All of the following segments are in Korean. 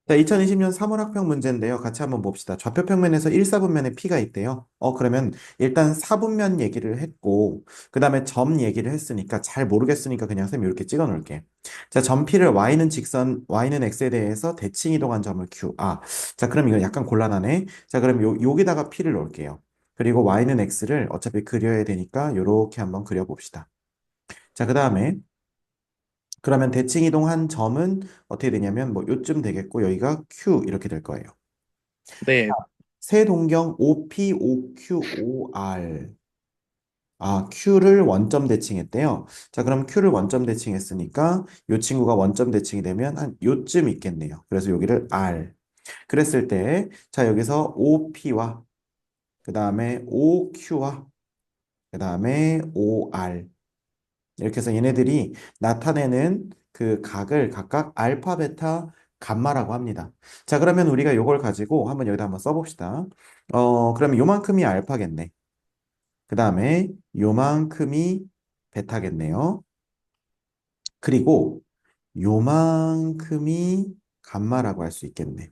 자, 2020년 3월 학평 문제인데요. 같이 한번 봅시다. 좌표 평면에서 1사분면에 P가 있대요. 그러면 일단 사분면 얘기를 했고, 그 다음에 점 얘기를 했으니까 잘 모르겠으니까 그냥 쌤 이렇게 찍어 놓을게. 자, 점 P를 Y는 직선, Y는 X에 대해서 대칭 이동한 점을 Q. 자, 그럼 이거 약간 곤란하네. 자, 그럼 여기다가 P를 놓을게요. 그리고 Y는 X를 어차피 그려야 되니까 요렇게 한번 그려봅시다. 자, 그 다음에 그러면 대칭 이동한 점은 어떻게 되냐면 뭐 요쯤 되겠고 여기가 Q 이렇게 될 거예요. 네, 세동경 OP, OQ, OR. Q를 원점 대칭했대요. 자, 그럼 Q를 원점 대칭했으니까 요 친구가 원점 대칭이 되면 한 요쯤 있겠네요. 그래서 여기를 R. 그랬을 때, 자, 여기서 OP와 그 다음에 OQ와 그 다음에 OR. 이렇게 해서 얘네들이 나타내는 그 각을 각각 알파, 베타, 감마라고 합니다. 자, 그러면 우리가 이걸 가지고 한번 여기다 한번 써봅시다. 그러면 요만큼이 알파겠네. 그 다음에 요만큼이 베타겠네요. 그리고 요만큼이 감마라고 할 수 있겠네.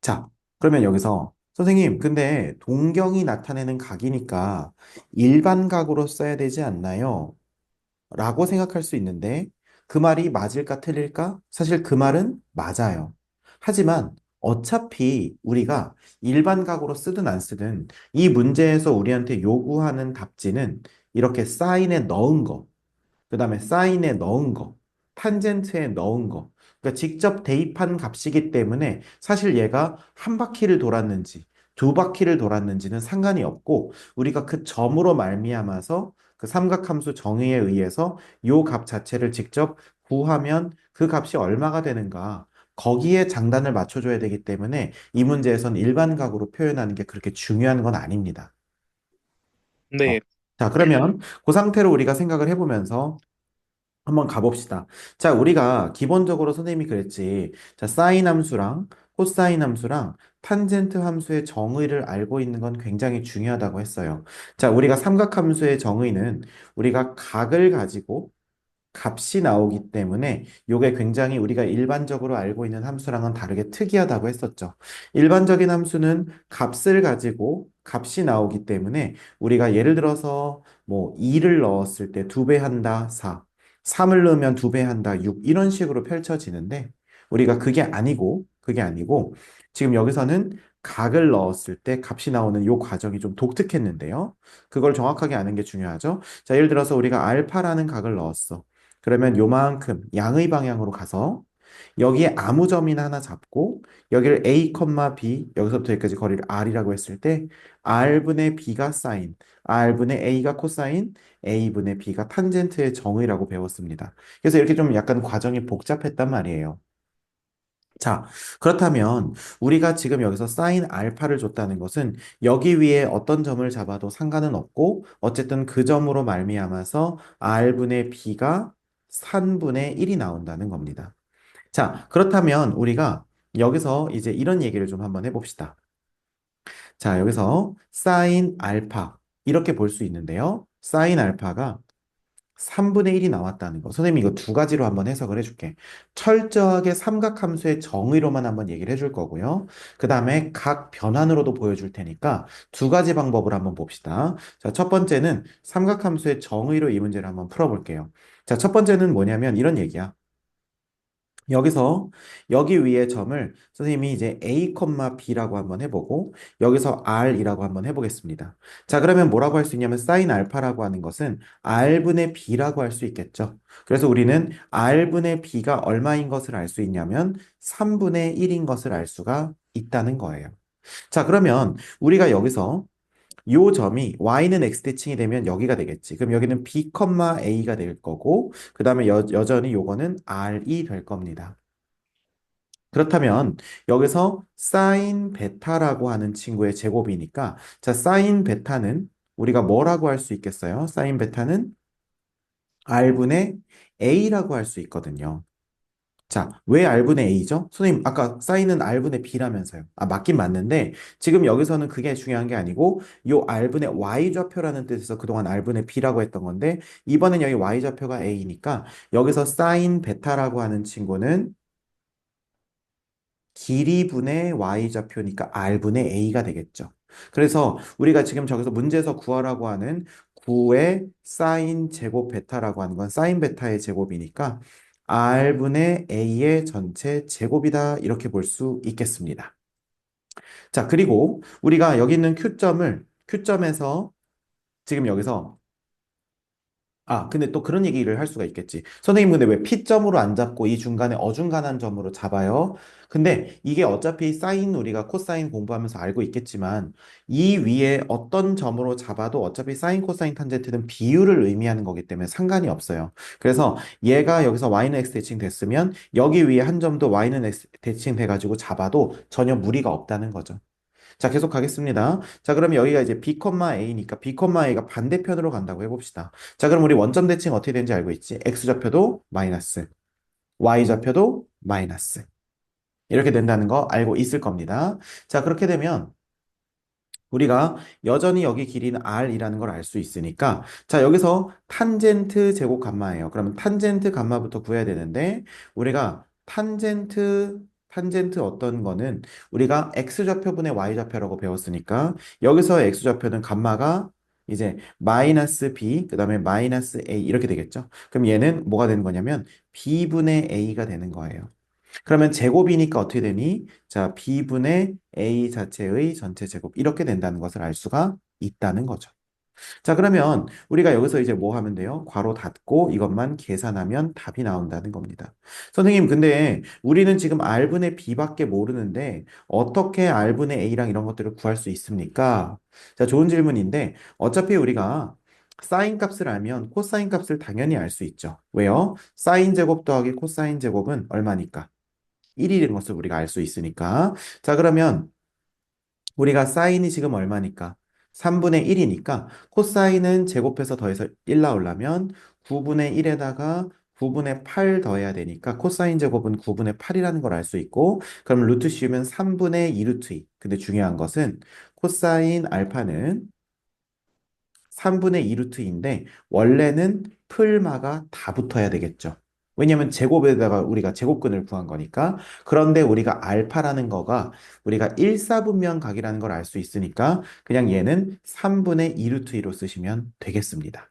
자, 그러면 여기서 선생님, 근데 동경이 나타내는 각이니까 일반각으로 써야 되지 않나요? 라고 생각할 수 있는데 그 말이 맞을까 틀릴까? 사실 그 말은 맞아요. 하지만 어차피 우리가 일반각으로 쓰든 안 쓰든 이 문제에서 우리한테 요구하는 답지는 이렇게 사인에 넣은 거, 그 다음에 사인에 넣은 거, 탄젠트에 넣은 거. 그러니까 직접 대입한 값이기 때문에 사실 얘가 한 바퀴를 돌았는지 두 바퀴를 돌았는지는 상관이 없고 우리가 그 점으로 말미암아서 그 삼각함수 정의에 의해서 요 값 자체를 직접 구하면 그 값이 얼마가 되는가 거기에 장단을 맞춰줘야 되기 때문에 이 문제에선 일반각으로 표현하는 게 그렇게 중요한 건 아닙니다. 어. 네, 자, 그러면 그 상태로 우리가 생각을 해보면서 한번 가봅시다. 자, 우리가 기본적으로 선생님이 그랬지. 자, 사인 함수랑 코사인 함수랑 탄젠트 함수의 정의를 알고 있는 건 굉장히 중요하다고 했어요. 자, 우리가 삼각함수의 정의는 우리가 각을 가지고 값이 나오기 때문에 이게 굉장히 우리가 일반적으로 알고 있는 함수랑은 다르게 특이하다고 했었죠. 일반적인 함수는 값을 가지고 값이 나오기 때문에 우리가 예를 들어서 뭐 2를 넣었을 때 2배 한다 4, 3을 넣으면 2배 한다 6 이런 식으로 펼쳐지는데 우리가 그게 아니고 지금 여기서는 각을 넣었을 때 값이 나오는 이 과정이 좀 독특했는데요. 그걸 정확하게 아는 게 중요하죠. 자, 예를 들어서 우리가 알파라는 각을 넣었어. 그러면 요만큼 양의 방향으로 가서 여기에 아무 점이나 하나 잡고 여기를 a, b 여기서부터 여기까지 거리를 r이라고 했을 때 r분의 b가 사인, r분의 a가 코사인, a분의 b가 탄젠트의 정의라고 배웠습니다. 그래서 이렇게 좀 약간 과정이 복잡했단 말이에요. 자, 그렇다면 우리가 지금 여기서 사인 알파를 줬다는 것은 여기 위에 어떤 점을 잡아도 상관은 없고 어쨌든 그 점으로 말미암아서 r분의 b가 3분의 1이 나온다는 겁니다. 자, 그렇다면 우리가 여기서 이제 이런 얘기를 좀 한번 해봅시다. 자, 여기서 사인 알파 이렇게 볼 수 있는데요. 사인 알파가 3분의 1이 나왔다는 거. 선생님이 이거 두 가지로 한번 해석을 해줄게. 철저하게 삼각함수의 정의로만 한번 얘기를 해줄 거고요. 그 다음에 각 변환으로도 보여줄 테니까 두 가지 방법을 한번 봅시다. 자, 첫 번째는 삼각함수의 정의로 이 문제를 한번 풀어볼게요. 자, 첫 번째는 뭐냐면 이런 얘기야. 여기서 여기 위에 점을 선생님이 이제 a, b라고 한번 해보고 여기서 r이라고 한번 해보겠습니다. 자, 그러면 뭐라고 할 수 있냐면 사인 알파라고 하는 것은 r분의 b라고 할 수 있겠죠. 그래서 우리는 r분의 b가 얼마인 것을 알 수 있냐면 3분의 1인 것을 알 수가 있다는 거예요. 자, 그러면 우리가 여기서 요 점이 y는 x 대칭이 되면 여기가 되겠지. 그럼 여기는 b, a가 될 거고 그 다음에 여전히 요거는 r이 될 겁니다. 그렇다면 여기서 사인 베타라고 하는 친구의 제곱이니까 자, 사인 베타는 우리가 뭐라고 할 수 있겠어요? 사인 베타는 r분의 a라고 할 수 있거든요. 자, 왜 r분의 a죠? 선생님, 아까 사인은 r분의 b라면서요. 맞긴 맞는데 지금 여기서는 그게 중요한 게 아니고 요 r분의 y좌표라는 뜻에서 그동안 r분의 b라고 했던 건데 이번엔 여기 y좌표가 a니까 여기서 사인 베타라고 하는 친구는 길이분의 y좌표니까 r분의 a가 되겠죠. 그래서 우리가 지금 저기서 문제에서 구하라고 하는 9의 사인 제곱 베타라고 하는 건 사인 베타의 제곱이니까 r분의 a의 전체 제곱이다. 이렇게 볼 수 있겠습니다. 자, 그리고 우리가 여기 있는 Q점에서 지금 여기서 근데 또 그런 얘기를 할 수가 있겠지. 선생님, 근데 왜 P점으로 안 잡고 이 중간에 어중간한 점으로 잡아요? 근데 이게 어차피 사인 우리가 코사인 공부하면서 알고 있겠지만 이 위에 어떤 점으로 잡아도 어차피 사인, 코사인, 탄젠트는 비율을 의미하는 거기 때문에 상관이 없어요. 그래서 얘가 여기서 y는 x 대칭 됐으면 여기 위에 한 점도 y는 x 대칭 돼가지고 잡아도 전혀 무리가 없다는 거죠. 자, 계속 가겠습니다. 자, 그럼 여기가 이제 B, A니까 B, A가 반대편으로 간다고 해봅시다. 자, 그럼 우리 원점 대칭 어떻게 되는지 알고 있지? X좌표도 마이너스, Y좌표도 마이너스. 이렇게 된다는 거 알고 있을 겁니다. 자, 그렇게 되면 우리가 여전히 여기 길이는 r이라는 걸 알 수 있으니까 자 여기서 탄젠트 제곱 감마예요. 그러면 탄젠트 감마부터 구해야 되는데 우리가 탄젠트 어떤 거는 우리가 x좌표분의 y좌표라고 배웠으니까 여기서 x좌표는 감마가 이제 마이너스 b 그다음에 마이너스 a 이렇게 되겠죠. 그럼 얘는 뭐가 되는 거냐면 b분의 a가 되는 거예요. 그러면 제곱이니까 어떻게 되니? 자, b분의 a 자체의 전체 제곱 이렇게 된다는 것을 알 수가 있다는 거죠. 자, 그러면 우리가 여기서 이제 뭐 하면 돼요? 괄호 닫고 이것만 계산하면 답이 나온다는 겁니다. 선생님, 근데 우리는 지금 r분의 b밖에 모르는데 어떻게 r분의 a랑 이런 것들을 구할 수 있습니까? 자, 좋은 질문인데 어차피 우리가 사인 값을 알면 코사인 값을 당연히 알 수 있죠. 왜요? 사인 제곱 더하기 코사인 제곱은 얼마니까? 1이라는 것을 우리가 알 수 있으니까. 자, 그러면 우리가 사인이 지금 얼마니까? 3분의 1이니까 코사인은 제곱해서 더해서 1 나오려면 9분의 1에다가 9분의 8 더해야 되니까 코사인 제곱은 9분의 8이라는 걸 알 수 있고 그럼 루트 씌우면 3분의 2 루트 2. 근데 중요한 것은 코사인 알파는 3분의 2 루트인데 원래는 풀마가 다 붙어야 되겠죠. 왜냐면 제곱에다가 우리가 제곱근을 구한 거니까. 그런데 우리가 알파라는 거가 우리가 1사분면각이라는 걸 알 수 있으니까 그냥 얘는 3분의 2 루트 2로 쓰시면 되겠습니다.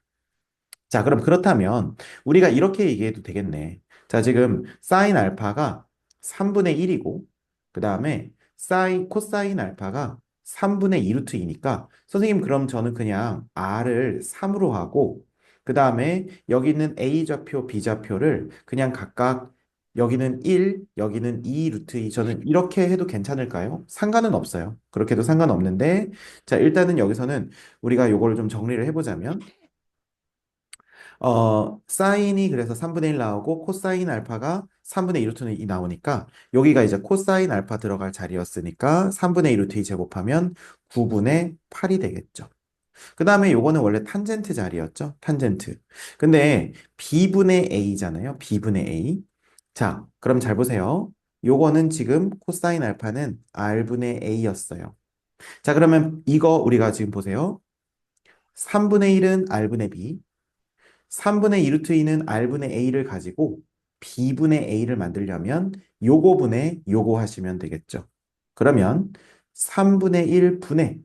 자, 그럼 그렇다면 우리가 이렇게 얘기해도 되겠네. 자, 지금 사인 알파가 3분의 1이고 그 다음에 코사인 알파가 3분의 2 루트 2니까 선생님 그럼 저는 그냥 r을 3으로 하고 그 다음에 여기 있는 a좌표, b좌표를 그냥 각각 여기는 1, 여기는 2 루트 2 저는 이렇게 해도 괜찮을까요? 상관은 없어요. 그렇게 해도 상관없는데 자, 일단은 여기서는 우리가 요거를 좀 정리를 해보자면 사인이 그래서 3분의 1 나오고 코사인 알파가 3분의 2 루트 2 나오니까 여기가 이제 코사인 알파 들어갈 자리였으니까 3분의 2 루트 2 제곱하면 9분의 8이 되겠죠. 그 다음에 요거는 원래 탄젠트 자리였죠. 탄젠트. 근데 b분의 a잖아요. b분의 a. 자, 그럼 잘 보세요. 요거는 지금 코사인 알파는 r분의 a였어요. 자, 그러면 이거 우리가 지금 보세요. 3분의 1은 r분의 b, 3분의 2 루트 2는 r분의 a를 가지고 b분의 a를 만들려면 요거 분의 요거 하시면 되겠죠. 그러면 3분의 1 분의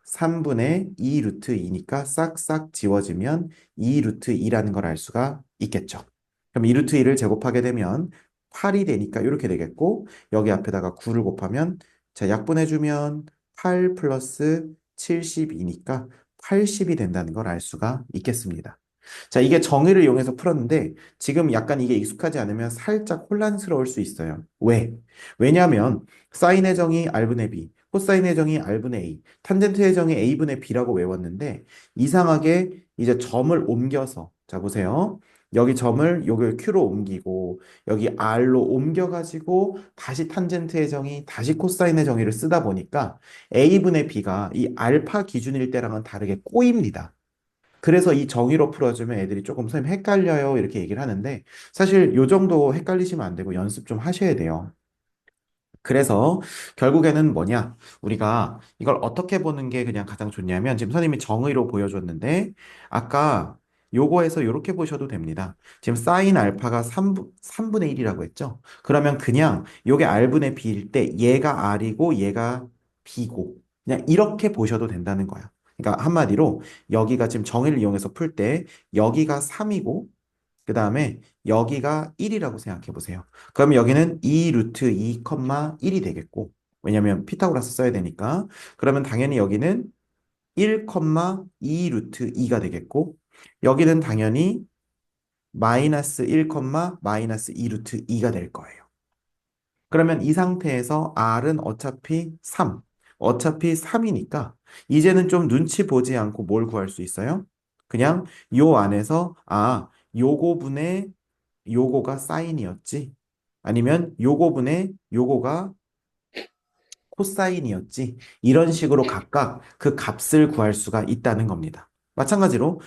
3분의 2 루트 2니까 싹싹 지워지면 2 루트 2라는 걸 알 수가 있겠죠. 그럼 2 루트 2를 제곱하게 되면 8이 되니까 이렇게 되겠고 여기 앞에다가 9를 곱하면 자 약분해주면 8 플러스 72니까 80이 된다는 걸 알 수가 있겠습니다. 자, 이게 정의를 이용해서 풀었는데 지금 약간 이게 익숙하지 않으면 살짝 혼란스러울 수 있어요. 왜? 왜냐하면 사인의 정의 R분의 B, 코사인의 정의 R분의 A, 탄젠트의 정의 A분의 B라고 외웠는데 이상하게 이제 점을 옮겨서 자 보세요. 여기 점을 여기 Q로 옮기고 여기 R로 옮겨가지고 다시 탄젠트의 정의, 다시 코사인의 정의를 쓰다 보니까 A분의 B가 이 알파 기준일 때랑은 다르게 꼬입니다. 그래서 이 정의로 풀어주면 애들이 조금 선생님 헷갈려요 이렇게 얘기를 하는데 사실 요 정도 헷갈리시면 안 되고 연습 좀 하셔야 돼요. 그래서 결국에는 뭐냐? 우리가 이걸 어떻게 보는 게 그냥 가장 좋냐면 지금 선생님이 정의로 보여줬는데 아까 요거에서 이렇게 보셔도 됩니다. 지금 사인 알파가 3분의 1이라고 했죠? 그러면 그냥 요게 R분의 B일 때 얘가 R이고 얘가 B고 그냥 이렇게 보셔도 된다는 거야. 그러니까 한마디로 여기가 지금 정의를 이용해서 풀 때 여기가 3이고 그 다음에 여기가 1이라고 생각해 보세요. 그럼 여기는 2 루트 2, 1이 되겠고 왜냐면 피타고라스 써야 되니까 그러면 당연히 여기는 1, 2 루트 2가 되겠고 여기는 당연히 마이너스 1, 마이너스 2 루트 2가 될 거예요. 그러면 이 상태에서 R은 어차피 3. 어차피 3이니까 이제는 좀 눈치 보지 않고 뭘 구할 수 있어요? 그냥 요 안에서 요거분의 요거가 사인이었지. 아니면 요거분의 요거가 코사인이었지. 이런 식으로 각각 그 값을 구할 수가 있다는 겁니다. 마찬가지로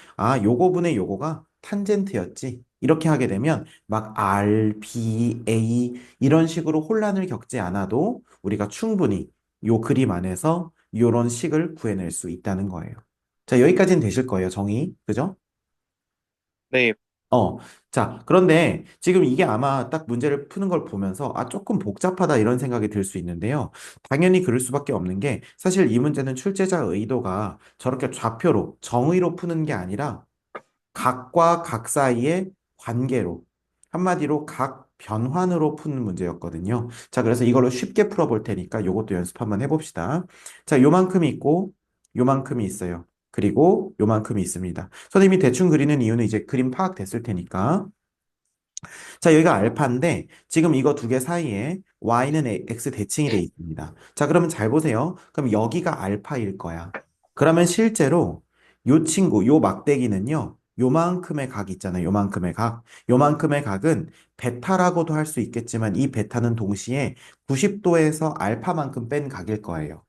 요거분의 요거가 탄젠트였지. 이렇게 하게 되면 막 R, B, A 이런 식으로 혼란을 겪지 않아도 우리가 충분히 요 그림 안에서 요런 식을 구해낼 수 있다는 거예요. 자, 여기까지는 되실 거예요, 정의. 그죠? 네, 어, 자, 그런데 지금 이게 아마 딱 문제를 푸는 걸 보면서 조금 복잡하다 이런 생각이 들 수 있는데요. 당연히 그럴 수밖에 없는 게 사실 이 문제는 출제자 의도가 저렇게 좌표로 정의로 푸는 게 아니라 각과 각 사이의 관계로 한마디로 각 변환으로 푸는 문제였거든요. 자, 그래서 이걸로 쉽게 풀어볼 테니까 요것도 연습 한번 해봅시다. 자, 요만큼이 있고 요만큼이 있어요. 그리고 요만큼이 있습니다. 선생님이 대충 그리는 이유는 이제 그림 파악됐을 테니까. 자, 여기가 알파인데 지금 이거 두 개 사이에 y는 x 대칭이 돼 있습니다. 자, 그러면 잘 보세요. 그럼 여기가 알파일 거야. 그러면 실제로 요 친구, 요 막대기는요. 요만큼의 각 있잖아요. 요만큼의 각. 요만큼의 각은 베타라고도 할 수 있겠지만 이 베타는 동시에 90도에서 알파만큼 뺀 각일 거예요.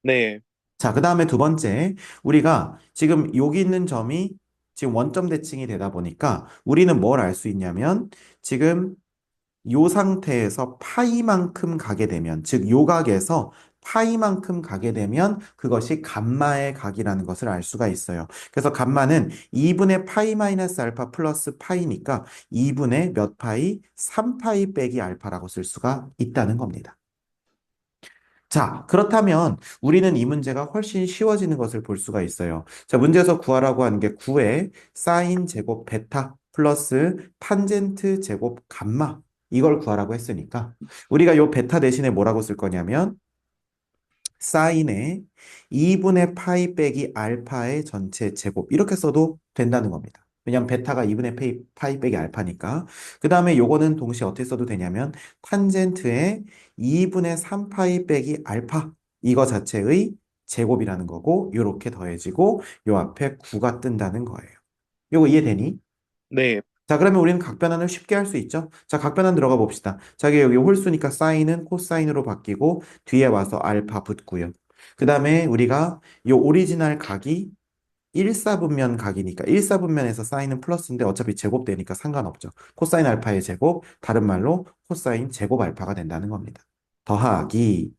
네, 자, 그 다음에 두 번째, 우리가 지금 여기 있는 점이 지금 원점 대칭이 되다 보니까 우리는 뭘 알 수 있냐면 지금 요 상태에서 파이만큼 가게 되면, 즉 요각에서 파이만큼 가게 되면 그것이 감마의 각이라는 것을 알 수가 있어요. 그래서 감마는 2분의 파이 마이너스 알파 플러스 파이니까 2분의 몇 파이? 3파이 빼기 알파라고 쓸 수가 있다는 겁니다. 자, 그렇다면 우리는 이 문제가 훨씬 쉬워지는 것을 볼 수가 있어요. 자, 문제에서 구하라고 하는 게 9의 사인 제곱 베타 플러스 탄젠트 제곱 감마 이걸 구하라고 했으니까 우리가 요 베타 대신에 뭐라고 쓸 거냐면 사인의 2분의 파이 빼기 알파의 전체 제곱 이렇게 써도 된다는 겁니다. 왜냐하면 베타가 2분의 파이 빼기 알파니까. 그 다음에 요거는 동시에 어떻게 써도 되냐면 탄젠트의 2분의 3파이 빼기 알파 이거 자체의 제곱이라는 거고 요렇게 더해지고 요 앞에 9가 뜬다는 거예요. 요거 이해되니? 네, 자, 그러면 우리는 각변환을 쉽게 할 수 있죠? 자, 각변환 들어가 봅시다. 자기 여기 홀수니까 사인은 코사인으로 바뀌고 뒤에 와서 알파 붙고요. 그 다음에 우리가 이 오리지널 각이 1사분면 각이니까 1사분면에서 사인은 플러스인데 어차피 제곱되니까 상관없죠. 코사인 알파의 제곱, 다른 말로 코사인 제곱 알파가 된다는 겁니다. 더하기.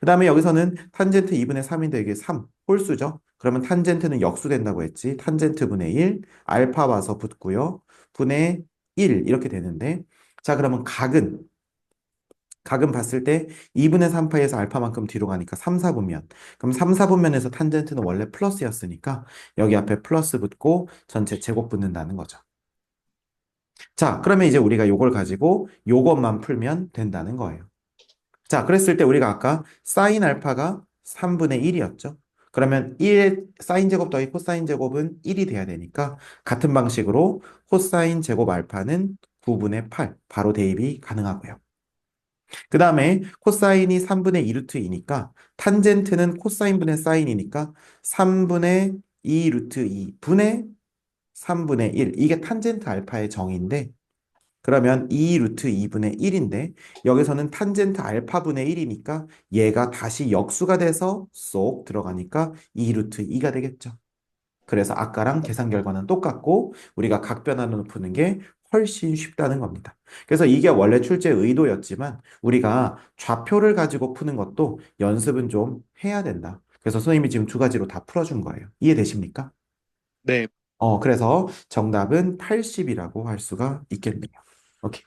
그 다음에 여기서는 탄젠트 2분의 3인데 이게 3, 홀수죠. 그러면 탄젠트는 역수된다고 했지. 탄젠트 분의 1, 알파 와서 붙고요. 분의 1 이렇게 되는데 자 그러면 각은 봤을 때 2분의 3파에서 알파만큼 뒤로 가니까 3, 4분면. 그럼 3, 4분면에서 탄젠트는 원래 플러스였으니까 여기 앞에 플러스 붙고 전체 제곱 붙는다는 거죠. 자, 그러면 이제 우리가 요걸 가지고 요것만 풀면 된다는 거예요. 자, 그랬을 때 우리가 아까 사인 알파가 3분의 1이었죠. 그러면 1 사인 제곱 더하기 코사인 제곱은 1이 돼야 되니까 같은 방식으로 코사인 제곱 알파는 9분의 8 바로 대입이 가능하고요. 그 다음에 코사인이 3분의 2 루트 2니까 탄젠트는 코사인분의 사인이니까 3분의 2 루트 2 분의 3분의 1 이게 탄젠트 알파의 정의인데 그러면 2 루트 2분의 1인데 여기서는 탄젠트 알파분의 1이니까 얘가 다시 역수가 돼서 쏙 들어가니까 2 루트 2가 되겠죠. 그래서 아까랑 계산 결과는 똑같고 우리가 각변환으로 푸는 게 훨씬 쉽다는 겁니다. 그래서 이게 원래 출제 의도였지만 우리가 좌표를 가지고 푸는 것도 연습은 좀 해야 된다. 그래서 선생님이 지금 두 가지로 다 풀어준 거예요. 이해되십니까? 네. 그래서 정답은 80이라고 할 수가 있겠네요. 오케이.